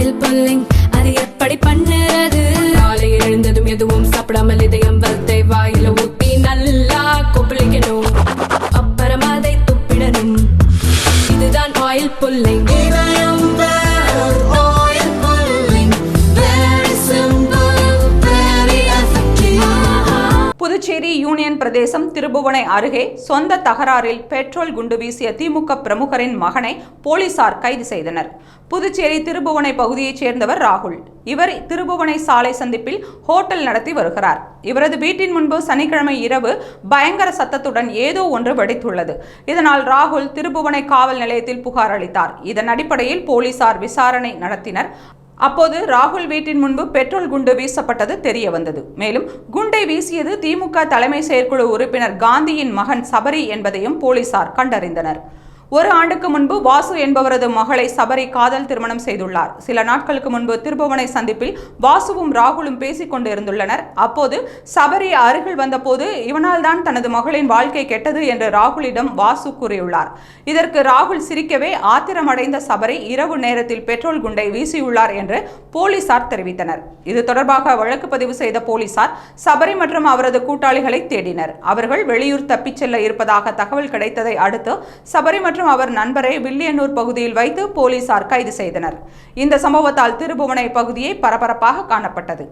Oil pulling அது எப்படி பண்ணுறது? காலையில் எழுந்ததும் எதுவும் சாப்பிடாமல் இதயம் வளர்த்தை வாயில ஊத்தி நல்லா கொப்பளிக்கணும், அப்புறம் அதை துப்பிடணும். இதுதான் ஆயில் புல்லிங். புதுச்சேரி யூனியன் பிரதேசம் திருபுவனை அருகே சொந்த தகராறில் பெட்ரோல் குண்டு வீசிய திமுக பிரமுகரின் மகனை போலீசார் கைது செய்தனர். புதுச்சேரி திருபுவனை பகுதியைச் சேர்ந்தவர் ராகுல். இவர் திருபுவனை சாலை சந்திப்பில் ஹோட்டல் நடத்தி வருகிறார். இவரது வீட்டின் முன்பு சனிக்கிழமை இரவு பயங்கர சத்தத்துடன் ஏதோ ஒன்று வெடித்துள்ளது. இதனால் ராகுல் திருபுவனை காவல் நிலையத்தில் புகார் அளித்தார். இதன் அடிப்படையில் போலீசார் விசாரணை நடத்தினர். அப்போது ராகுல் வீட்டின் முன்பு பெட்ரோல் குண்டு வீசப்பட்டது தெரிய வந்தது. மேலும் குண்டை வீசியது திமுக தலைமை செயற்குழு உறுப்பினர் காந்தியின் மகன் சபரி என்பதையும் போலீசார் கண்டறிந்தனர். ஒரு ஆண்டுக்கு முன்பு வாசு என்பவரது மகளை சபரி காதல் திருமணம் செய்துள்ளார். சில நாட்களுக்கு முன்பு திருபுவனை சந்திப்பில் வாசுவும் ராகுலும் பேசிக் கொண்டு இருந்துள்ளனர். அப்போது சபரி அருகில் வந்தபோது இவனால் தான் தனது மகளின் வாழ்க்கை கெட்டது என்று ராகுலிடம் வாசு கூறியுள்ளார். இதற்கு ராகுல் சிரிக்கவே ஆத்திரமடைந்த சபரி இரவு நேரத்தில் பெட்ரோல் குண்டை வீசியுள்ளார் என்று போலீசார் தெரிவித்தனர். இது தொடர்பாக வழக்கு பதிவு செய்த போலீசார் சபரி மற்றும் அவரது கூட்டாளிகளை தேடினர். அவர்கள் வெளியூர் தப்பிச் செல்ல இருப்பதாக தகவல் கிடைத்ததை அடுத்து சபரி மற்றும் அவர் நண்பரை வில்லியனூர் பகுதியில் வைத்து போலீசார் கைது செய்தனர். இந்த சம்பவத்தால் திருபுவனை பகுதியை பரபரப்பாக காணப்பட்டது.